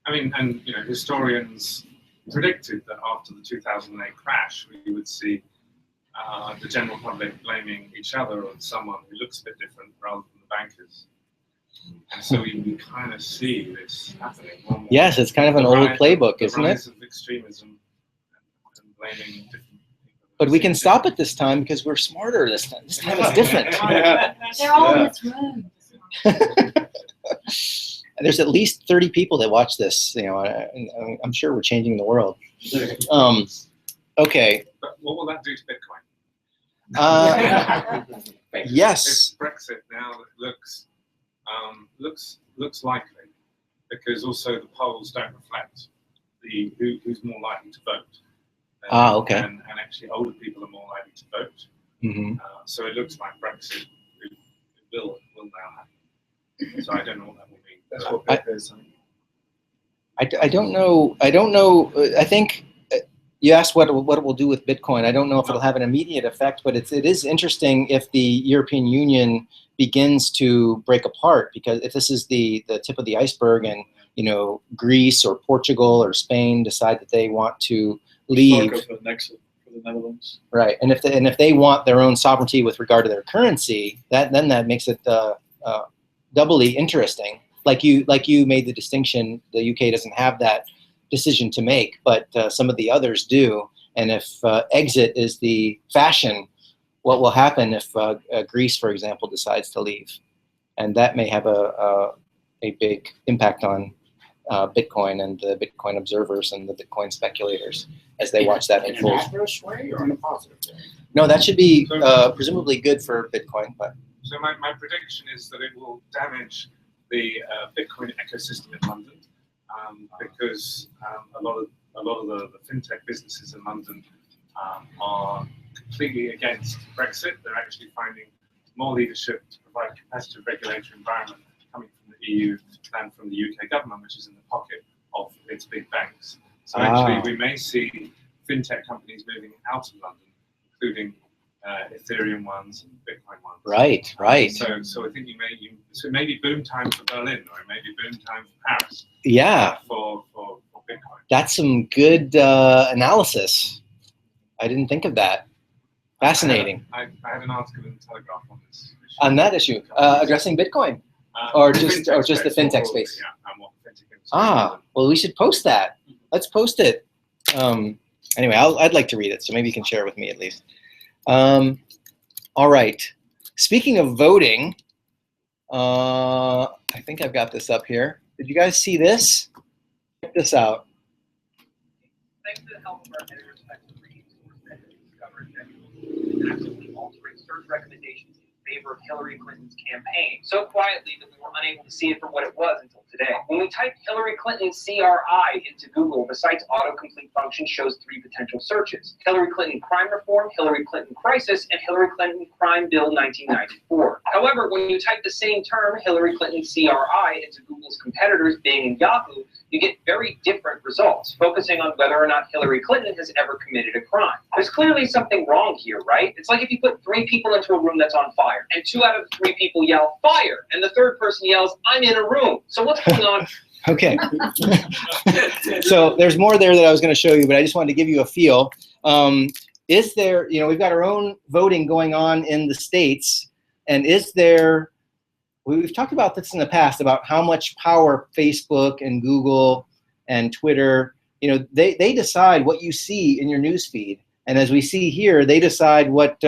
I mean, and historians predicted that after the 2008 crash, we would see the general public blaming each other on someone who looks a bit different rather than the bankers. And so we kind of see this happening. Yes, it's kind of an old playbook, isn't it? The rise of extremism and blaming different people. But we can stop it this time because we're smarter this time. This time it's different. They're all in this room. There's at least 30 people that watch this. I'm sure we're changing the world. Okay. But what will that do to Bitcoin? Yes. If Brexit now looks likely, because also the polls don't reflect who's more likely to vote. Okay. And actually older people are more likely to vote. Mm-hmm. So it looks like Brexit will now happen. So I don't know what that will mean. That's what Pep is. I don't know. I don't know. I think you asked what it will do with Bitcoin. I don't know if it'll have an immediate effect, but it is interesting if the European Union begins to break apart, because if this is the tip of the iceberg, and Greece or Portugal or Spain decide that they want to leave, For the Netherlands. right? And if they want their own sovereignty with regard to their currency, then that makes it doubly interesting. Like you made the distinction, the UK doesn't have that decision to make, but some of the others do. And if exit is the fashion, what will happen if Greece, for example, decides to leave? And that may have a big impact on Bitcoin and the Bitcoin observers and the Bitcoin speculators as they watch that unfold. In an adverse way or in a positive way? No, that should be presumably good for Bitcoin. But so my prediction is that it will damage the Bitcoin ecosystem in London, because a lot of the fintech businesses in London are completely against Brexit. They're actually finding more leadership to provide a competitive regulatory environment coming from the EU than from the UK government, which is in the pocket of its big banks. So actually, we may see fintech companies moving out of London, including Ethereum ones and Bitcoin ones. Right. So I think it may be boom time for Berlin, or it may be boom time for Paris. Yeah. For Bitcoin. That's some good analysis. I didn't think of that. Fascinating. I had an article in the Telegraph on this issue. On that issue, addressing Bitcoin, or just the fintech space. Yeah, and what the fintech industry is. Well, we should post that. Let's post it. Anyway, I'd like to read it, so maybe you can share it with me at least. All right. Speaking of voting, I think I've got this up here. Did you guys see this? Check this out. Thanks to the help of our editors, discovered that he was actively altering search recommendations in favor of Hillary Clinton's campaign so quietly that we were unable to see it for what it was until today. When we type Hillary Clinton CRI into Google, the site's autocomplete function shows 3 potential searches: Hillary Clinton crime reform, Hillary Clinton crisis, and Hillary Clinton crime bill 1994. However, when you type the same term, Hillary Clinton CRI, into Google's competitors, Bing and Yahoo, you get very different results, focusing on whether or not Hillary Clinton has ever committed a crime. There's clearly something wrong here, right? It's like if you put 3 people into a room that's on fire, and 2 out of the 3 people yell, "Fire!" and the 3rd person yells, "I'm in a room." So what's going on? Okay. So there's more there that I was going to show you, but I just wanted to give you a feel. Is there, we've got our own voting going on in the States, and is there, we've talked about this in the past, about how much power Facebook and Google and Twitter, they decide what you see in your news feed. And as we see here, they decide what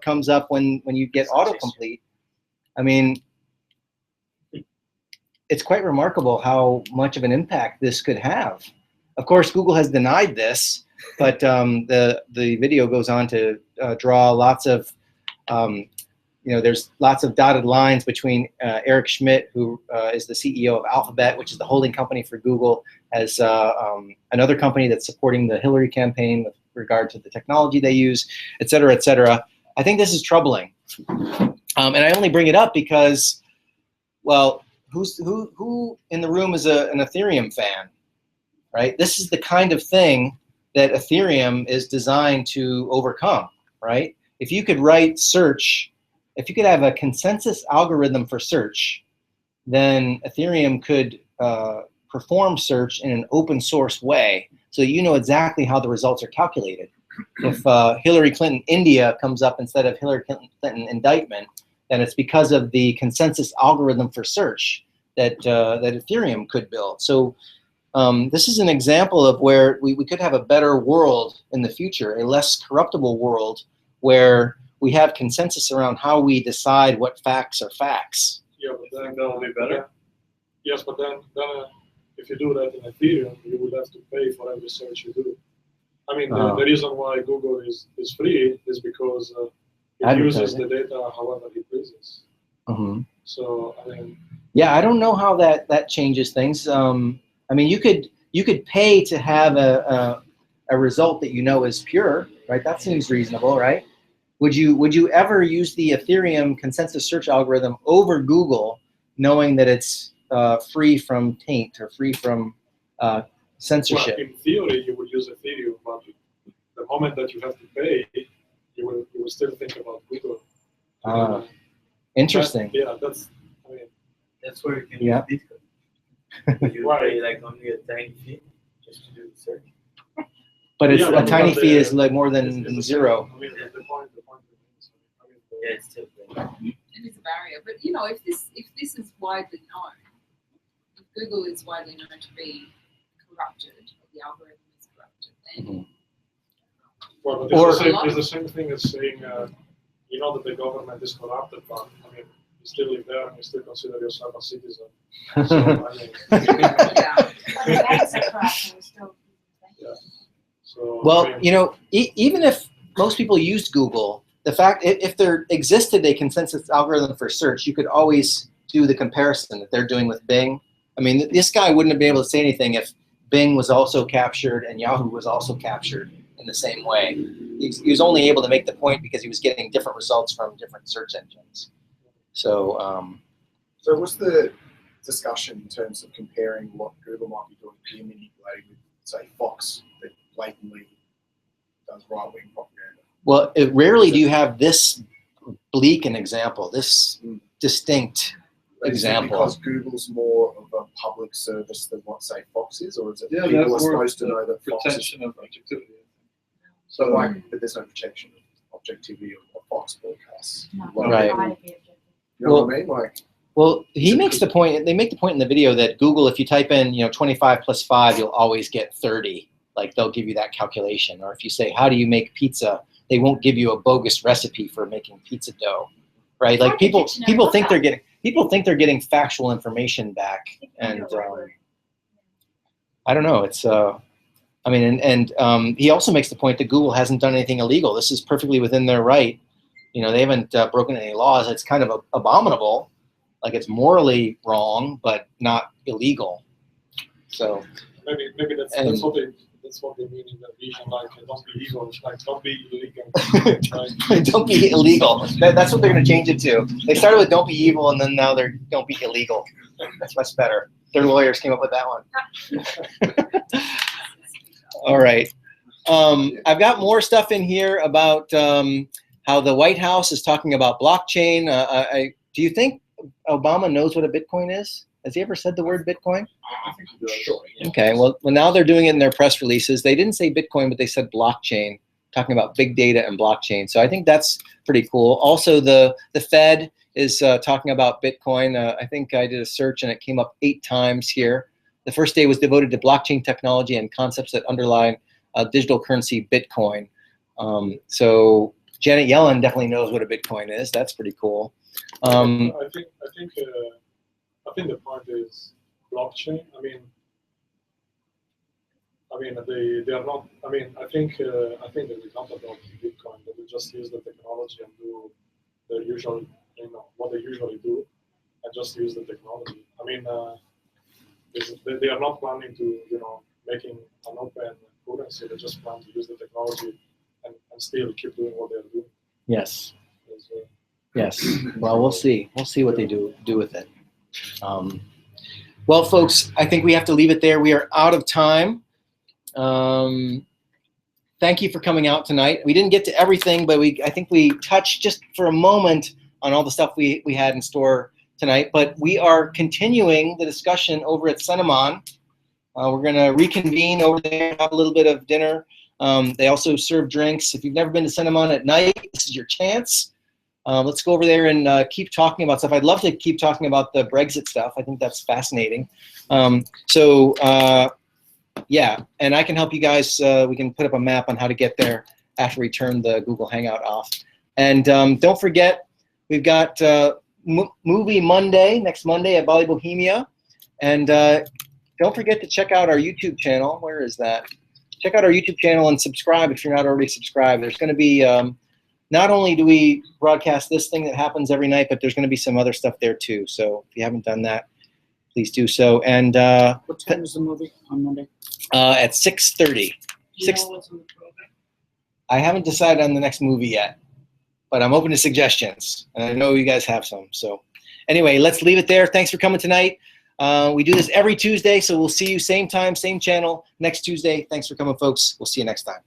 comes up when you get autocomplete. I mean, it's quite remarkable how much of an impact this could have. Of course, Google has denied this, but the video goes on to draw lots of, there's lots of dotted lines between Eric Schmidt, who is the CEO of Alphabet, which is the holding company for Google, as another company that's supporting the Hillary campaign with regard to the technology they use, et cetera, et cetera. I think this is troubling. And I only bring it up because, well, who in the room is an Ethereum fan, right? This is the kind of thing that Ethereum is designed to overcome, right? If you could write search, if you could have a consensus algorithm for search, then Ethereum could perform search in an open source way, so you know exactly how the results are calculated. If Hillary Clinton India comes up instead of Hillary Clinton indictment, then it's because of the consensus algorithm for search that Ethereum could build. So this is an example of where we could have a better world in the future, a less corruptible world where we have consensus around how we decide what facts are facts. Yeah, but then that will be better. Yes, but then if you do that in Ethereum, you would have to pay for every search you do. I mean, the reason why Google is free is because it uses the data however it pleases. So, I mean... Yeah, I don't know how that changes things. I mean, you could pay to have a result that you know is pure, right? That seems reasonable, right? Would you ever use the Ethereum consensus search algorithm over Google, knowing that it's free from taint or free from censorship? Well, in theory, you would use Ethereum, but the moment that you have to pay, you will still think about Google. Interesting. That's where you can use Bitcoin. You pay like only a tiny fee just to do the search. But it's a tiny fee is like more than zero. I mean, the point yeah, it's still it is a barrier. But if this is widely known, if Google is widely known to be corrupted, or the algorithm is corrupted, then well, but it's the same thing as saying, you know that the government is corrupted, but I mean, you still live there and you still consider yourself a citizen. So, I mean, So, well, even if most people used Google, the fact if there existed a consensus algorithm for search, you could always do the comparison that they're doing with Bing. I mean, this guy wouldn't have been able to say anything if Bing was also captured and Yahoo was also captured in the same way. He was only able to make the point because he was getting different results from different search engines. So, so what's the discussion in terms of comparing what Google might be doing peer manipulating with, say, Fox, that blatantly does right-wing propaganda? Well, rarely do you have this bleak an example, this distinct example. Because Google's more of a public service than what, say, Fox is, or is it people that's are supposed to know that Fox is... protection of objectivity. So, but there's no protection of objectivity of Fox broadcasts. Right. You know what I mean? Well, he makes the point. They make the point in the video that Google, if you type in, 25 plus 5, you'll always get 30. Like they'll give you that calculation. Or if you say, how do you make pizza? They won't give you a bogus recipe for making pizza dough, right? Like people think they're getting factual information back, and I don't know. It's I mean, and he also makes the point that Google hasn't done anything illegal. This is perfectly within their right. They haven't broken any laws. It's kind of abominable. Like it's morally wrong, but not illegal. So maybe that's and- that's what they mean in the vision, like don't be evil, it's like don't be illegal. Like, don't be illegal. That's what they're going to change it to. They started with don't be evil, and then now they're don't be illegal. That's much better. Their lawyers came up with that one. All right. I've got more stuff in here about how the White House is talking about blockchain. Do you think Obama knows what a Bitcoin is? Has he ever said the word Bitcoin? I think sure. Yeah. Okay, well, now they're doing it in their press releases. They didn't say Bitcoin, but they said blockchain, talking about big data and blockchain. So I think that's pretty cool. Also, the Fed is talking about Bitcoin. I think I did a search and it came up 8 times here. The first day was devoted to blockchain technology and concepts that underlie digital currency Bitcoin. So Janet Yellen definitely knows what a Bitcoin is. That's pretty cool. I think the point is blockchain. I mean, they are not. I mean, I think they will not adopt Bitcoin. They will just use the technology and do the usual, what they usually do, and just use the technology. I mean, they are not planning to, making an open currency. They just plan to use the technology and still keep doing what they're doing. Yes. Yes. Well, we'll see. We'll see what they do with it. Well, folks, I think we have to leave it there. We are out of time. Thank you for coming out tonight. We didn't get to everything, but I think we touched just for a moment on all the stuff we had in store tonight. But we are continuing the discussion over at Cinnamon. We're going to reconvene over there, have a little bit of dinner. They also serve drinks. If you've never been to Cinnamon at night, this is your chance. Let's go over there and keep talking about stuff. I'd love to keep talking about the Brexit stuff. I think that's fascinating. Yeah, and I can help you guys. We can put up a map on how to get there after we turn the Google Hangout off. And don't forget, we've got Movie Monday, next Monday at Bali Bohemia. And don't forget to check out our YouTube channel. Where is that? Check out our YouTube channel and subscribe if you're not already subscribed. There's going to be, not only do we broadcast this thing that happens every night, but there's going to be some other stuff there too. So if you haven't done that, please do so. And what time is the movie on Monday? At 6:30. I haven't decided on the next movie yet, but I'm open to suggestions, and I know you guys have some. So anyway, let's leave it there. Thanks for coming tonight. We do this every Tuesday, so we'll see you same time, same channel next Tuesday. Thanks for coming, folks. We'll see you next time.